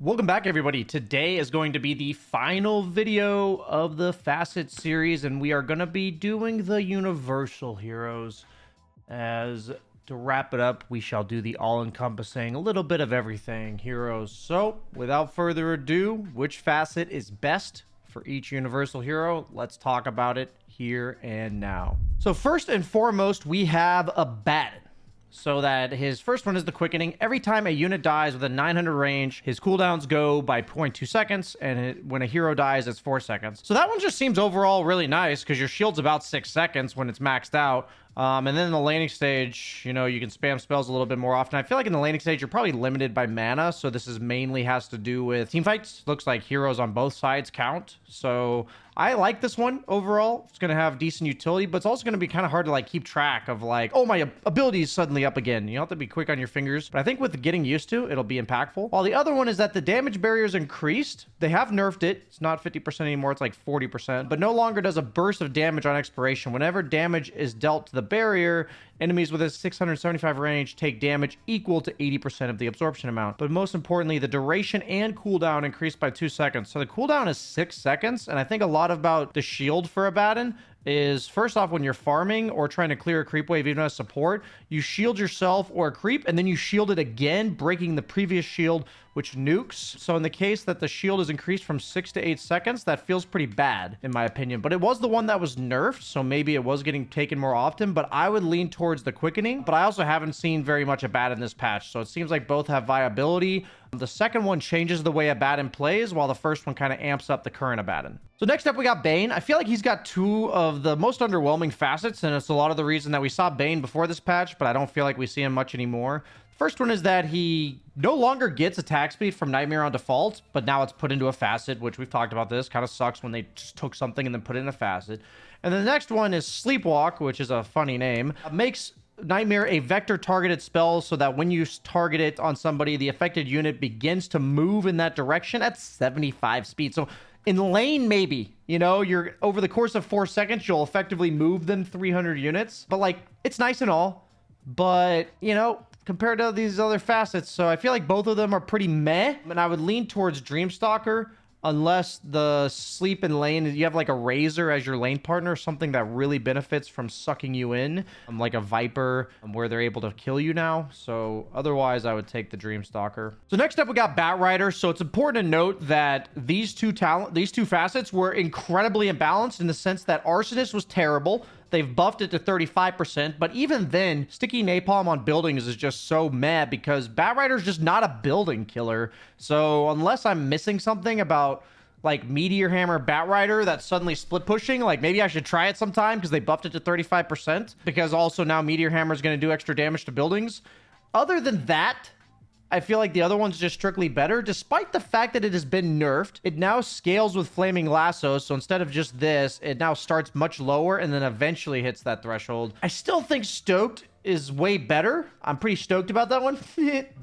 Welcome back, everybody. Today is going to be the final video of the Facet series, and we are going to be doing the Universal Heroes. As to wrap it up, we shall do the all-encompassing, a little bit of everything heroes. So, without further ado, which Facet is best for each Universal Hero? Let's talk about it here and now. So first and foremost, we have Abaddon. So that his first one is the Quickening. Every time a unit dies with a 900 range, his cooldowns go by 0.2 seconds, and when a hero dies, it's 4 seconds. So that one just seems overall really nice, because your shield's about 6 seconds when it's maxed out. And then in the laning stage, you know, you can spam spells a little bit more often. I feel like in the laning stage, you're probably limited by mana, so this is mainly has to do with team fights. Looks like heroes on both sides count. So I like this one overall. It's going to have decent utility, but it's also going to be kind of hard to like keep track of like, oh, my ability is suddenly up again. You have to be quick on your fingers. But I think with getting used to, it'll be impactful. While the other one is that the damage barrier is increased. They have nerfed it. It's not 50% anymore. It's like 40%. But no longer does a burst of damage on expiration. Whenever damage is dealt to the barrier, enemies with a 675 range take damage equal to 80% of the absorption amount. But most importantly, the duration and cooldown increased by 2 seconds. So the cooldown is 6 seconds. And I think a lot about the shield for Abaddon is, first off, when you're farming or trying to clear a creep wave even as support, you shield yourself or a creep, and then you shield it again, breaking the previous shield, which nukes. So in the case that the shield is increased from 6 to 8 seconds, that feels pretty bad, in my opinion. But it was the one that was nerfed, so maybe it was getting taken more often, but I would lean towards the Quickening. But I also haven't seen very much Abaddon in this patch, so it seems like both have viability. The second one changes the way Abaddon plays, while the first one kind of amps up the current Abaddon. So next up, we got Bane. I feel like he's got two of the most underwhelming facets, and it's a lot of the reason that we saw Bane before this patch, but I don't feel like we see him much anymore. First one is that he no longer gets attack speed from Nightmare on default, but now it's put into a facet, which we've talked about this. Kind of sucks when they just took something and then put it in a facet. And the next one is Sleepwalk, which is a funny name. Makes Nightmare a vector targeted spell so that when you target it on somebody, the affected unit begins to move in that direction at 75 speed. So in lane, maybe, you know, you're over the course of 4 seconds, you'll effectively move them 300 units. But like, it's nice and all, but you know, compared to these other facets, so I feel like both of them are pretty meh. And I would lean towards Dreamstalker, unless the sleep and lane, you have like a Razor as your lane partner, something that really benefits from sucking you in, like a Viper, where they're able to kill you now. So otherwise, I would take the Dreamstalker. So next up, we got Batrider. So it's important to note that these two facets were incredibly imbalanced in the sense that Arsonist was terrible. They've buffed it to 35%, but even then, sticky napalm on buildings is just so meh because Batrider's just not a building killer. So unless I'm missing something about like Meteor Hammer Batrider that's suddenly split pushing, like maybe I should try it sometime because they buffed it to 35%, because also now Meteor Hammer is going to do extra damage to buildings. Other than that, I feel like the other one's just strictly better. Despite the fact that it has been nerfed, it now scales with Flaming Lasso. So instead of just this, it now starts much lower and then eventually hits that threshold. I still think Stoked is way better. I'm pretty stoked about that one.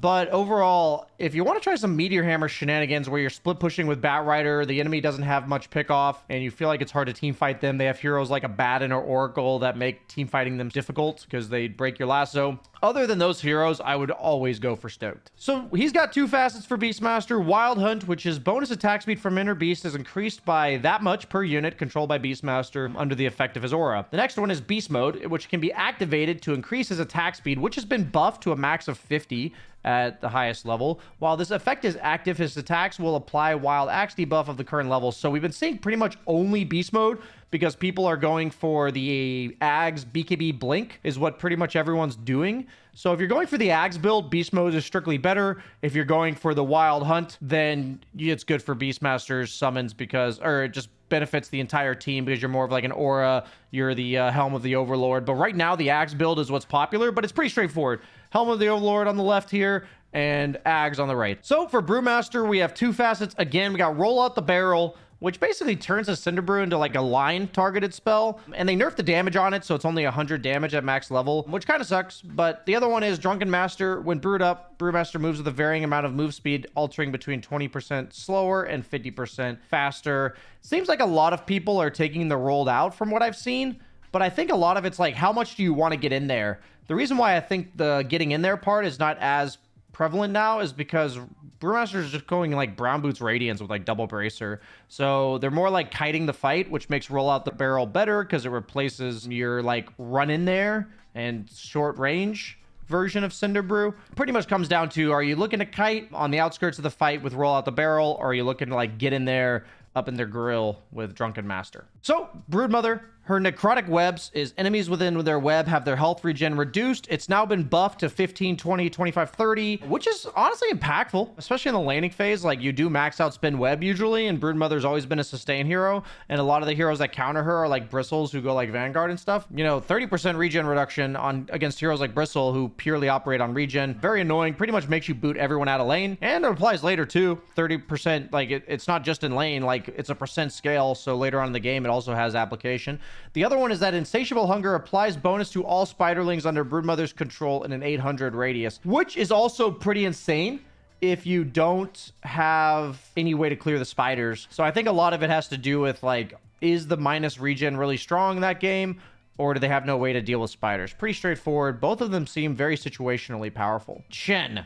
But overall, if you want to try some Meteor Hammer shenanigans where you're split pushing with Batrider, the enemy doesn't have much pick off, and you feel like it's hard to team fight them, they have heroes like Abaddon or Oracle that make team fighting them difficult because they break your lasso. Other than those heroes, I would always go for Stoked. So he's got two facets for Beastmaster. Wild Hunt, which is bonus attack speed from Inner Beast, is increased by that much per unit controlled by Beastmaster under the effect of his aura. The next one is Beast Mode, which can be activated to increase his attack speed, which has been buffed to a max of 50 at the highest level. While this effect is active, his attacks will apply Wild Axe debuff of the current level. So we've been seeing pretty much only Beast Mode because people are going for the Ags BKB Blink is what pretty much everyone's doing. So if you're going for the Ags build, Beast Mode is strictly better. If you're going for the Wild Hunt, then it's good for Beastmaster's summons because, or it just benefits the entire team because you're more of like an aura, you're the Helm of the Overlord. But right now the Ags build is what's popular, but it's pretty straightforward. Helm of the Overlord on the left here and Ags on the right. So for Brewmaster, we have two facets. Again, we got Roll Out the Barrel, which basically turns a Cinderbrew into like a line targeted spell. And they nerfed the damage on it, so it's only 100 damage at max level, which kind of sucks. But the other one is Drunken Master. When brewed up, Brewmaster moves with a varying amount of move speed, altering between 20% slower and 50% faster. Seems like a lot of people are taking the rolled out from what I've seen, but I think a lot of it's like, how much do you want to get in there? The reason why I think the getting in there part is not as prevalent now is because Brewmaster is just going like brown boots radiance with like double bracer. So they're more like kiting the fight, which makes roll out the barrel better because it replaces your like run in there and short range version of Cinder Brew. Pretty much comes down to, are you looking to kite on the outskirts of the fight with roll out the barrel, or are you looking to like get in there up in their grill with Drunken Master? So Broodmother, her necrotic webs is enemies within their web have their health regen reduced. It's now been buffed to 15, 20, 25, 30, which is honestly impactful, especially in the laning phase. Like, you do max out spin web usually, and Broodmother's always been a sustain hero, and a lot of the heroes that counter her are like Bristles, who go like Vanguard and stuff. You know, 30% regen reduction on against heroes like Bristle, who purely operate on regen. Very annoying, pretty much makes you boot everyone out of lane, and it applies later too. 30%, like it's not just in lane, like it's a percent scale, so later on in the game it also has application. The other one is that Insatiable Hunger applies bonus to all spiderlings under Broodmother's control in an 800 radius, which is also pretty insane if you don't have any way to clear the spiders. So I think a lot of it has to do with, like, is the minus regen really strong in that game, or do they have no way to deal with spiders? Pretty straightforward. Both of them seem very situationally powerful. Chen.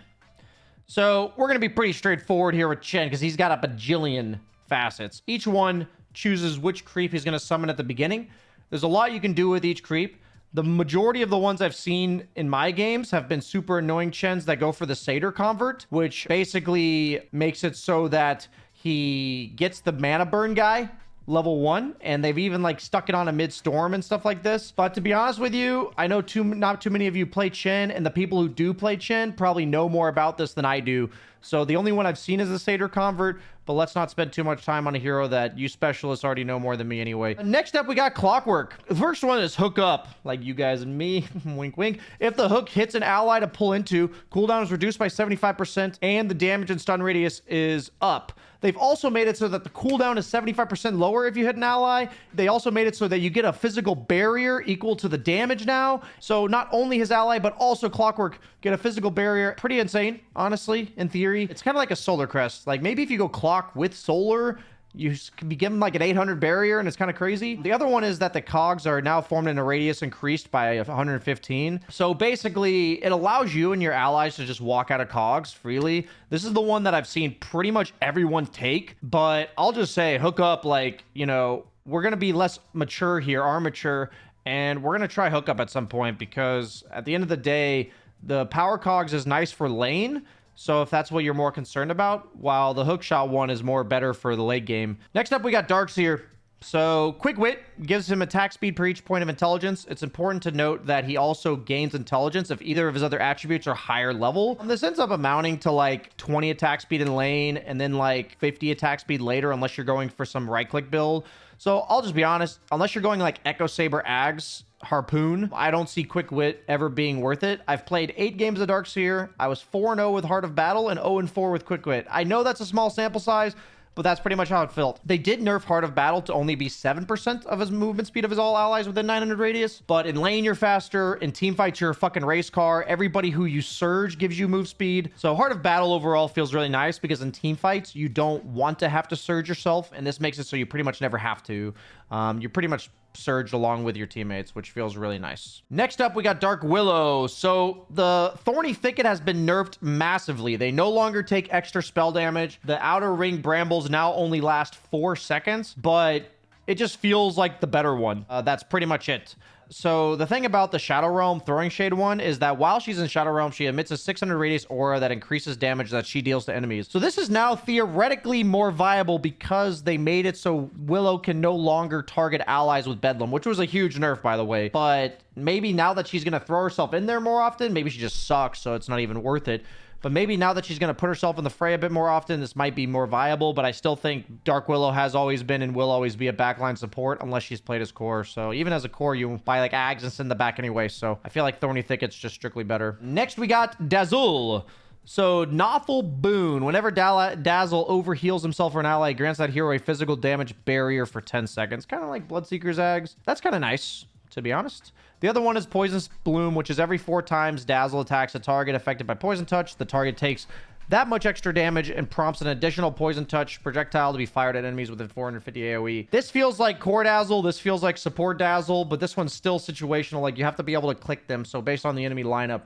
So we're going to be pretty straightforward here with Chen because he's got a bajillion facets. Each one chooses which creep he's going to summon at the beginning. There's a lot you can do with each creep. The majority of the ones I've seen in my games have been super annoying Chens that go for the Satyr convert, which basically makes it so that he gets the mana burn guy level 1, and they've even like stuck it on a mid-storm and stuff like this. But to be honest with you, I know not too many of you play Chen, and the people who do play Chen probably know more about this than I do. So the only one I've seen is the Satyr convert, but let's not spend too much time on a hero that you specialists already know more than me anyway. Next up, we got Clockwerk. The first one is Hook Up, like you guys and me. Wink, wink. If the hook hits an ally to pull into, cooldown is reduced by 75%, and the damage and stun radius is up. They've also made it so that the cooldown is 75% lower if you hit an ally. They also made it so that you get a physical barrier equal to the damage now. So not only his ally, but also Clockwerk get a physical barrier. Pretty insane, honestly, in theory. It's kind of like a Solar Crest. Like, maybe if you go Clock with Solar, you can be given like an 800 barrier, and it's kind of crazy. The other one is that the cogs are now formed in a radius increased by 115. So basically, it allows you and your allies to just walk out of cogs freely. This is the one that I've seen pretty much everyone take, but I'll just say, Hook Up, like, you know, we're going to be less mature here, armature, and we're going to try Hook Up at some point, because at the end of the day, the power cogs is nice for lane. So if that's what you're more concerned about, while the hookshot one is more better for the late game. Next up, we got Darkseer. So Quick Wit gives him attack speed per each point of intelligence. It's important to note that he also gains intelligence if either of his other attributes are higher level. And this ends up amounting to like 20 attack speed in lane, and then like 50 attack speed later, unless you're going for some right click build. So I'll just be honest, unless you're going like Echo Saber Ags Harpoon, I don't see Quick Wit ever being worth it. I've played 8 games of Darkseer. I was 4-0 with Heart of Battle and 0-4 with Quick Wit. I know that's a small sample size, but that's pretty much how it felt. They did nerf Heart of Battle to only be 7% of his movement speed of his all allies within 900 radius. But in lane, you're faster. In team fights, you're a fucking race car. Everybody who you surge gives you move speed. So Heart of Battle overall feels really nice, because in team fights, you don't want to have to surge yourself, and this makes it so you pretty much never have to. You're pretty much surged along with your teammates, which feels really nice. Next up, we got Dark Willow. So the Thorny Thicket has been nerfed massively. They no longer take extra spell damage. The Outer Ring Brambles now only last 4 seconds, but it just feels like the better one. That's pretty much it. So the thing about the Shadow Realm Throwing Shade one is that while she's in Shadow Realm, she emits a 600 radius aura that increases damage that she deals to enemies. So this is now theoretically more viable because they made it so Willow can no longer target allies with Bedlam, which was a huge nerf, by the way. But maybe now that she's going to throw herself in there more often, maybe she just sucks, so it's not even worth it. But maybe now that she's going to put herself in the fray a bit more often, this might be more viable. But I still think Dark Willow has always been and will always be a backline support unless she's played as core. So even as a core, you buy like Ags and send the back anyway. So I feel like Thorny Thicket's just strictly better. Next, we got Dazzle. So Nothel Boon. Whenever Dazzle overheals himself or an ally, grants that hero a physical damage barrier for 10 seconds. Kind of like Bloodseeker's Ags. That's kind of nice, to be honest. The other one is Poisonous Bloom, which is every 4 times Dazzle attacks a target affected by Poison Touch, the target takes that much extra damage and prompts an additional Poison Touch projectile to be fired at enemies within 450 AoE. This feels like Core Dazzle, this feels like Support Dazzle, but this one's still situational. Like, you have to be able to click them, so based on the enemy lineup,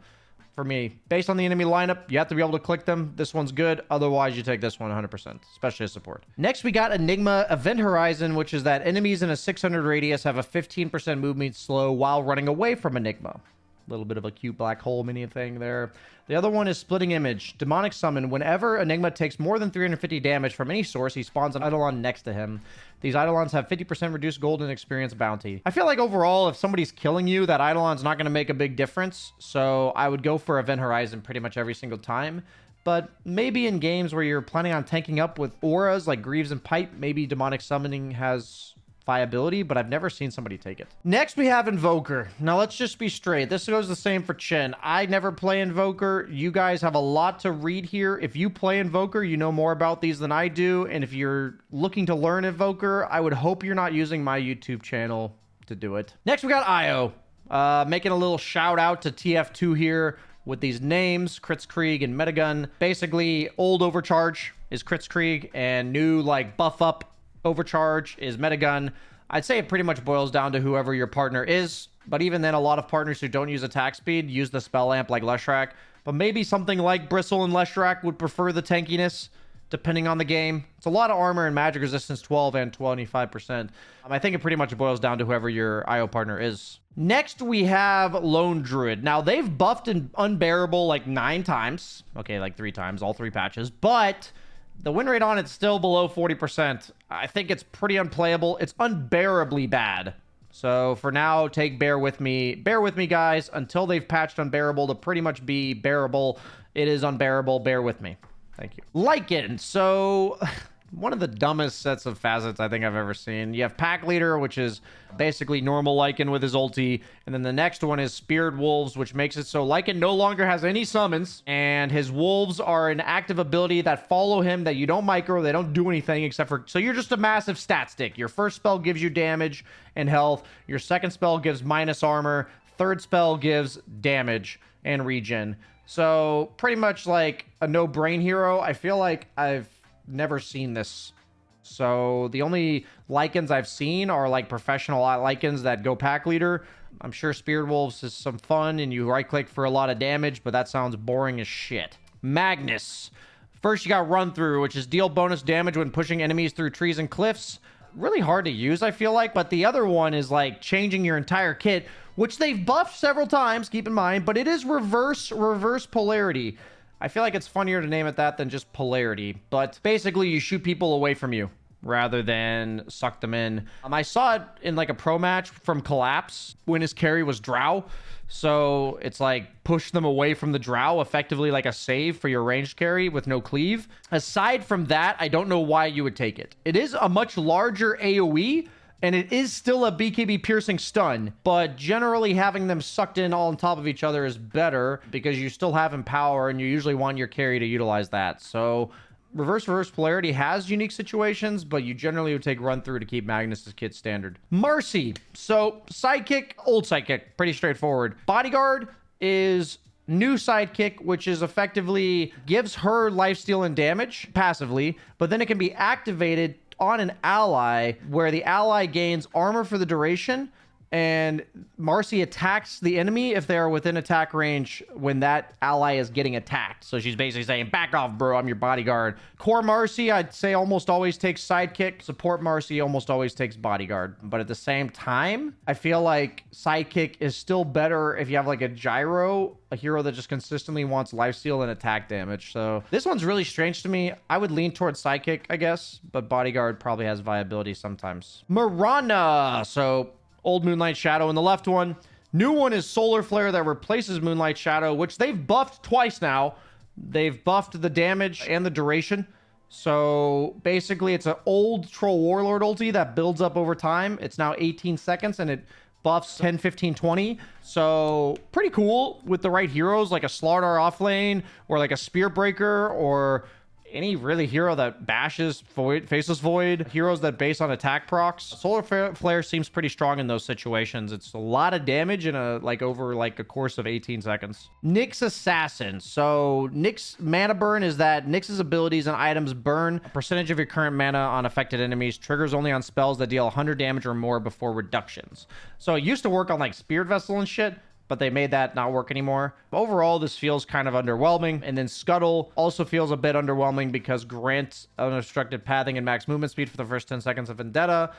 for me. Based on the enemy lineup, you have to be able to click them. This one's good. Otherwise, you take this one 100%, especially as support. Next, we got Enigma Event Horizon, which is that enemies in a 600 radius have a 15% movement slow while running away from Enigma. A little bit of a cute black hole mini thing there. The other one is Splitting Image. Demonic Summon. Whenever Enigma takes more than 350 damage from any source, he spawns an Eidolon next to him. These Eidolons have 50% reduced gold and experience bounty. I feel like overall, if somebody's killing you, that Eidolon's not going to make a big difference. So I would go for Event Horizon pretty much every single time. But maybe in games where you're planning on tanking up with auras like Greaves and Pipe, maybe Demonic Summoning has viability, but I've never seen somebody take it. Next, we have Invoker. Now, let's just be straight. This goes the same for Chen. I never play Invoker. You guys have a lot to read here. If you play Invoker, you know more about these than I do. And if you're looking to learn Invoker, I would hope you're not using my YouTube channel to do it. Next, we got Io. Making a little shout out to TF2 here with these names, Kritzkrieg and Metagun. Basically, old Overcharge is Kritzkrieg, and new, like, buff up Overcharge is Metagun. I'd say it pretty much boils down to whoever your partner is, but even then, a lot of partners who don't use attack speed use the spell lamp like Leshrac, but maybe something like Bristle and Leshrac would prefer the tankiness, depending on the game. It's a lot of armor and magic resistance, 12 and 25%. I think it pretty much boils down to whoever your IO partner is. Next, we have Lone Druid. Now, they've buffed Unbearable like 9 times. Okay, like 3 times, all 3 patches, but the win rate on it's still below 40%. I think it's pretty unplayable. It's unbearably bad. So for now, take Bear With Me. Bear with me, guys, until they've patched Unbearable to pretty much be bearable. It is unbearable. Bear with me. Thank you. Lycan. So one of the dumbest sets of facets I think I've ever seen. You have Pack Leader, which is basically normal Lycan with his ulti. And then the next one is Spirit Wolves, which makes it so Lycan no longer has any summons. And his wolves are an active ability that follow him, that you don't micro. They don't do anything except for... So you're just a massive stat stick. Your first spell gives you damage and health. Your second spell gives minus armor. Third spell gives damage and regen. So pretty much like a no-brain hero. I feel like I've never seen this. So the only Lycans I've seen are like professional Lycans that go Pack Leader. I'm sure Spirit Wolves is some fun and you right click for a lot of damage, but that sounds boring as shit. Magnus. First, you got Run Through, which is deal bonus damage when pushing enemies through trees and cliffs. Really hard to use, I feel like. But the other one is like changing your entire kit, which they've buffed several times, keep in mind, but it is reverse polarity. I feel like it's funnier to name it that than just polarity. But basically, you shoot people away from you rather than suck them in. I saw it in like a pro match from Collapse when his carry was Drow. So it's like push them away from the Drow, effectively like a save for your ranged carry with no cleave. Aside from that, I don't know why you would take it. It is a much larger AoE, and it is still a BKB piercing stun, but generally having them sucked in all on top of each other is better because you still have Empower and you usually want your carry to utilize that. So reverse polarity has unique situations, but you generally would take Run Through to keep Magnus's kit standard. Marci. So sidekick, old sidekick, pretty straightforward. Bodyguard is new sidekick, which is effectively gives her lifesteal and damage passively, but then it can be activated on an ally where the ally gains armor for the duration, and Marci attacks the enemy if they are within attack range when that ally is getting attacked. So she's basically saying, back off, bro, I'm your bodyguard. Core Marci, I'd say almost always takes sidekick. Support Marci almost always takes bodyguard. But at the same time, I feel like sidekick is still better if you have like a gyro, a hero that just consistently wants lifesteal and attack damage. So this one's really strange to me. I would lean towards sidekick, I guess, but bodyguard probably has viability sometimes. Mirana. So old Moonlight Shadow in the left one. New one is Solar Flare that replaces Moonlight Shadow, which they've buffed twice now. They've buffed the damage and the duration. So basically it's an old Troll Warlord ulti that builds up over time. It's now 18 seconds and it buffs 10, 15, 20. So pretty cool with the right heroes, like a Slardar off lane or like a Spear Breaker or any really hero that bashes Void, Faceless Void, heroes that base on attack procs. Solar Flare seems pretty strong in those situations. It's a lot of damage in over a course of 18 seconds. Nyx Assassin. So Nyx mana burn is that Nyx's abilities and items burn a percentage of your current mana on affected enemies. Triggers only on spells that deal 100 damage or more before reductions. So it used to work on like Spirit Vessel and shit, but they made that not work anymore. Overall, this feels kind of underwhelming. And then Scuttle also feels a bit underwhelming because grants unobstructed pathing and max movement speed for the first 10 seconds of Vendetta.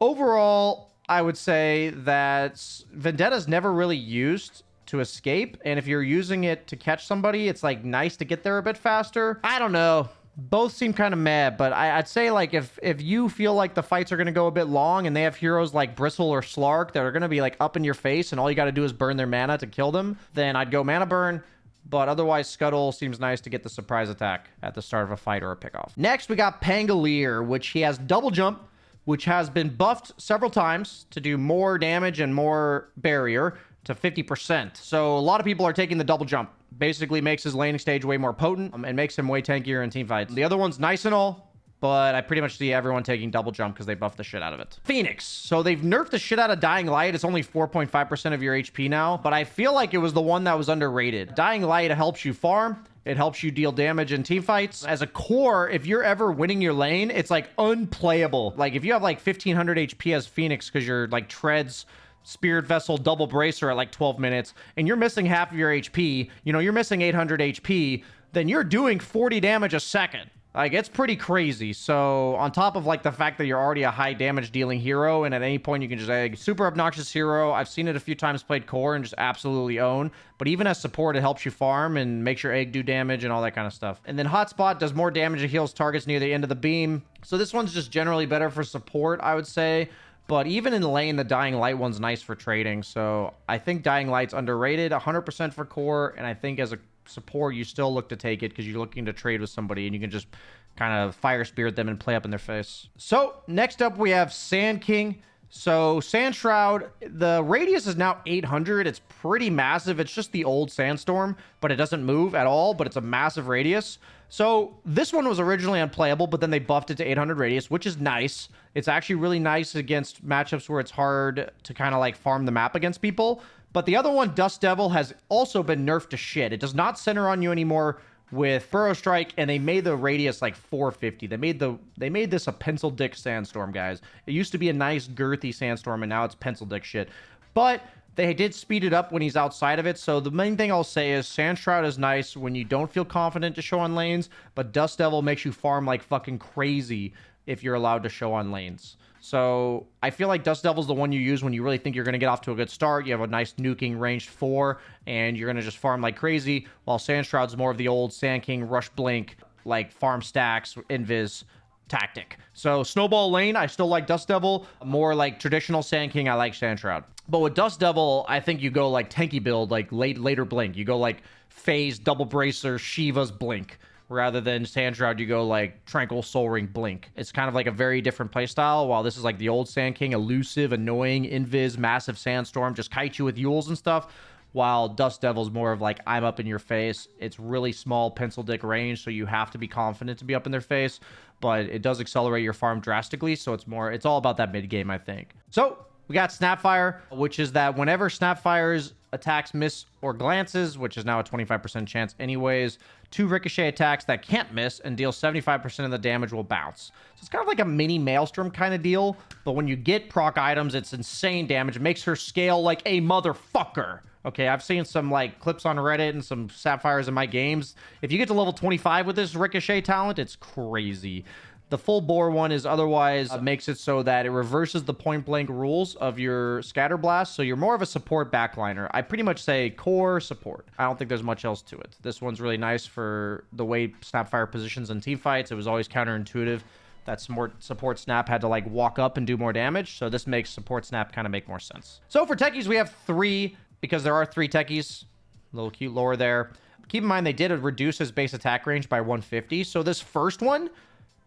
Overall, I would say that Vendetta's never really used to escape, and if you're using it to catch somebody, it's like nice to get there a bit faster. I don't know. Both seem kind of mad, but I'd say like if you feel like the fights are going to go a bit long and they have heroes like Bristle or Slark that are going to be like up in your face and all you got to do is burn their mana to kill them, then I'd go mana burn. But otherwise, Scuttle seems nice to get the surprise attack at the start of a fight or a pickoff. Next, we got Pangolier, which he has double jump, which has been buffed several times to do more damage and more barrier to 50%. So a lot of people are taking the double jump. Basically makes his laning stage way more potent and makes him way tankier in team fights. The other one's nice and all, but I pretty much see everyone taking double jump because they buffed the shit out of it. Phoenix. So they've nerfed the shit out of Dying Light. It's only 4.5% of your HP now, but I feel like it was the one that was underrated. Dying Light helps you farm. It helps you deal damage in team fights. As a core, if you're ever winning your lane, it's like unplayable. Like if you have like 1500 HP as Phoenix because you're like treads, Spirit Vessel, double bracer at like 12 minutes, and you're missing half of your HP, you know, you're missing 800 HP, then you're doing 40 damage a second. Like, it's pretty crazy. So, on top of, like, the fact that you're already a high damage dealing hero, and at any point you can just egg. Super obnoxious hero. I've seen it a few times played core and just absolutely own. But even as support, it helps you farm and makes your egg do damage and all that kind of stuff. And then Hotspot does more damage and heals targets near the end of the beam. So, this one's just generally better for support, I would say. But even in the lane, the Dying Light one's nice for trading. So, I think Dying Light's underrated, 100% for core, and I think as a support, you still look to take it because you're looking to trade with somebody and you can just kind of fire spirit them and play up in their face. So next up we have Sand King. So Sand Shroud, the radius is now 800. It's pretty massive. It's just the old Sandstorm, but it doesn't move at all, but it's a massive radius. So this one was originally unplayable, but then they buffed it to 800 radius, which is nice. It's actually really nice against matchups where it's hard to kind of like farm the map against people. But the other one, Dust Devil, has also been nerfed to shit. It does not center on you anymore with Burrow Strike, and they made the radius like 450. They made this a pencil dick sandstorm, guys. It used to be a nice girthy sandstorm, and now it's pencil dick shit. But they did speed it up when he's outside of it. So the main thing I'll say is Sand Shroud is nice when you don't feel confident to show on lanes, but Dust Devil makes you farm like fucking crazy if you're allowed to show on lanes. So I feel like Dust Devil's the one you use when you really think you're going to get off to a good start. You have a nice nuking ranged 4, and you're going to just farm like crazy, while Sand Shroud's more of the old Sand King, Rush Blink, like farm stacks, invis tactic. So Snowball lane, I still like Dust Devil. More like traditional Sand King, I like Sand Shroud. But with Dust Devil, I think you go like tanky build, like later Blink. You go like Phase, Double Bracer, Shiva's Blink. Rather than Sand Shroud, you go like Tranquil Soul Ring Blink. It's kind of like a very different playstyle, while this is like the old Sand King, elusive, annoying, invis, massive sandstorm, just kite you with Yules and stuff. While Dust Devil's more of like, I'm up in your face. It's really small pencil dick range, so you have to be confident to be up in their face, but it does accelerate your farm drastically, so it's all about that mid game, I think. So we got Snapfire, which is that whenever Snapfire's attacks miss or glances, which is now a 25% chance anyways, 2 ricochet attacks that can't miss and deal 75% of the damage will bounce. So it's kind of like a mini Maelstrom kind of deal, but when you get proc items, it's insane damage. It makes her scale like a motherfucker. Okay, I've seen some like clips on Reddit and some Sapphires in my games. If you get to level 25 with this ricochet talent, it's crazy. The full bore one is otherwise makes it so that it reverses the point blank rules of your scatter blast. So you're more of a support backliner. I pretty much say core support. I don't think there's much else to it. This one's really nice for the way Snapfire positions in team fights. It was always counterintuitive that support Snap had to like walk up and do more damage. So this makes support Snap kind of make more sense. So for Techies, we have 3 because there are 3 Techies. A little cute lore there. Keep in mind they did reduce his base attack range by 150. So this first one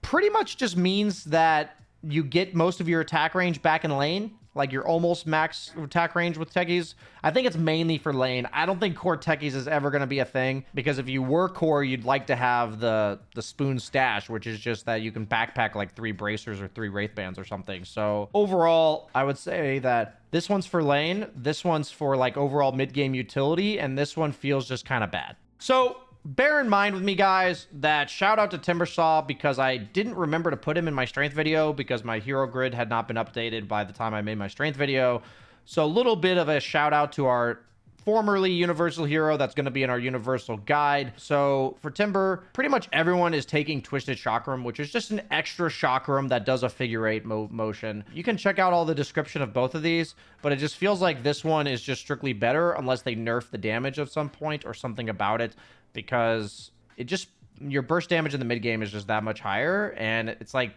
pretty much just means that you get most of your attack range back in lane. Like you're almost max attack range with Techies. I think it's mainly for lane. I don't think core Techies is ever going to be a thing, because if you were core, you'd like to have the spoon stash, which is just that you can backpack like 3 bracers or 3 wraith bands or something. So overall, I would say that this one's for lane, this one's for like overall mid-game utility, and this one feels just kind of bad. So bear in mind with me, guys, that shout out to Timbersaw, because I didn't remember to put him in my strength video because my hero grid had not been updated by the time I made my strength video. So a little bit of a shout out to our formerly universal hero that's going to be in our universal guide. So for Timber, pretty much everyone is taking Twisted Chakram, which is just an extra chakram that does a figure 8 motion. You can check out all the description of both of these, but it just feels like this one is just strictly better unless they nerf the damage at some point or something about it, because it just, your burst damage in the mid game is just that much higher. And it's like,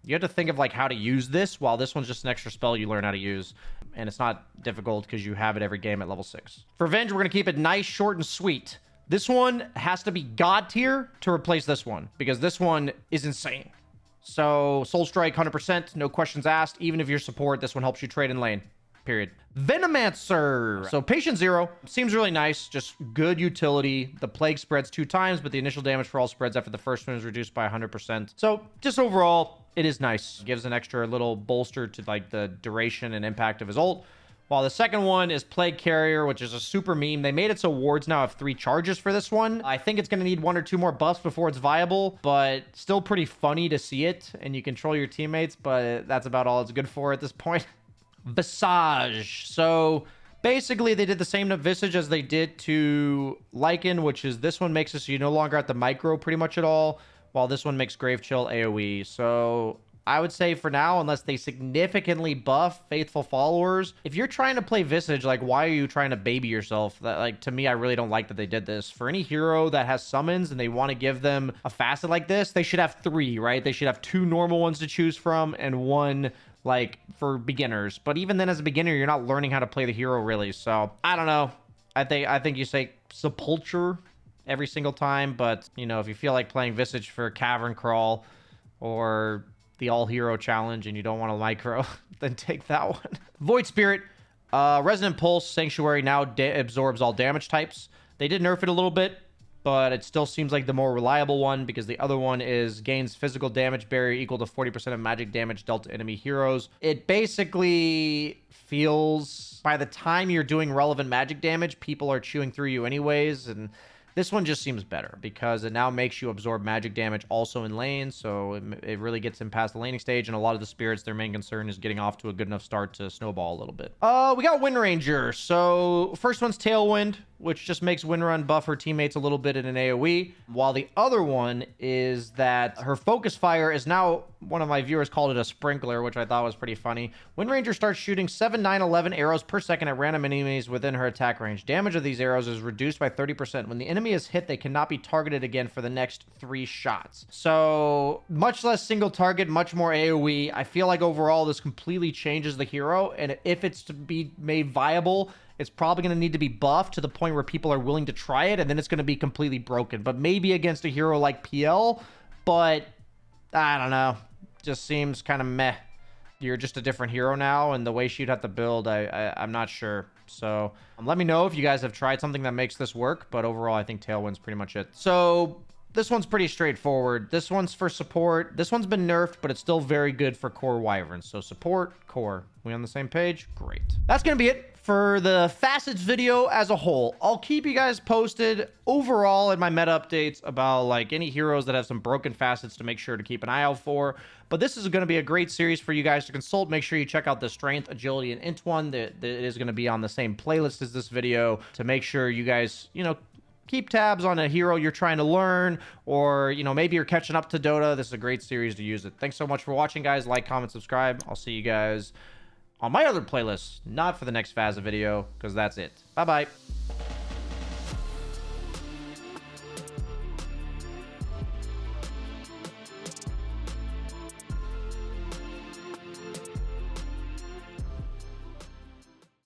you have to think of like how to use this, while this one's just an extra spell you learn how to use. And it's not difficult because you have it every game at level 6. For Venge, we're going to keep it nice, short, and sweet. This one has to be God tier to replace this one, because this one is insane. So Soul Strike 100%, no questions asked. Even if you're support, this one helps you trade in lane. Period. Venomancer. So patient 0 seems really nice, just good utility. The plague spreads 2 times, but the initial damage for all spreads after the first one is reduced by 100%. So just overall, it is nice. Gives an extra little bolster to like the duration and impact of his ult. While the second one is Plague Carrier, which is a super meme. They made it so wards now have 3 charges for this one. I think it's going to need 1 or 2 more buffs before it's viable, but still pretty funny to see it. And you control your teammates, but that's about all it's good for at this point. Visage. So basically they did the same to Visage as they did to Lycan, which is this one makes it so you no longer have to micro pretty much at all, while this one makes Grave Chill AoE. So I would say for now, unless they significantly buff faithful followers, if you're trying to play Visage, like, why are you trying to baby yourself? That, like, to me, I really don't like that they did this. For any hero that has summons and they want to give them a facet like this, they should have 3, right? They should have 2 normal ones to choose from and 1 like for beginners. But even then, as a beginner, you're not learning how to play the hero really. So I don't know. I think you say Sepulture every single time, but you know, if you feel like playing Visage for Cavern Crawl or the all hero challenge and you don't want to micro, then take that one. Void Spirit, Resonant Pulse, Sanctuary now absorbs all damage types. They did nerf it a little bit, but it still seems like the more reliable one, because the other one is gains physical damage barrier equal to 40% of magic damage dealt to enemy heroes. It basically feels, by the time you're doing relevant magic damage, people are chewing through you anyways, and this one just seems better because it now makes you absorb magic damage also in lane, so it really gets him past the laning stage, and a lot of the spirits, their main concern is getting off to a good enough start to snowball a little bit. We got Windranger. So first one's Tailwind, which just makes Windrun buff her teammates a little bit in an AoE, while the other one is that her Focus Fire is now, one of my viewers called it a sprinkler, which I thought was pretty funny. Windranger starts shooting 7, 9, 11 arrows per second at random enemies within her attack range. Damage of these arrows is reduced by 30%. When the enemy is hit, they cannot be targeted again for the next 3 shots. So much less single target, much more AoE. I feel like overall this completely changes the hero, and if it's to be made viable, it's probably going to need to be buffed to the point where people are willing to try it, and then it's going to be completely broken. But maybe against a hero like PL, but I don't know. Just seems kind of meh. You're just a different hero now, and the way she'd have to build, I'm not sure. So let me know if you guys have tried something that makes this work, but overall I think Tailwind's pretty much it. So this one's pretty straightforward. This one's for support. This one's been nerfed, but it's still very good for core Wyverns. So support, core. We on the same page? Great. That's going to be it for the Facets video as a whole. I'll keep you guys posted overall in my meta updates about like any heroes that have some broken facets to make sure to keep an eye out for. But this is going to be a great series for you guys to consult. Make sure you check out the Strength, Agility, and Int one. That is going to be on the same playlist as this video to make sure you guys, you know, keep tabs on a hero you're trying to learn, or, you know, maybe you're catching up to Dota. This is a great series to use it. Thanks so much for watching, guys. Like, comment, subscribe. I'll see you guys on my other playlist, not for the next Faza video, because that's it. Bye-bye.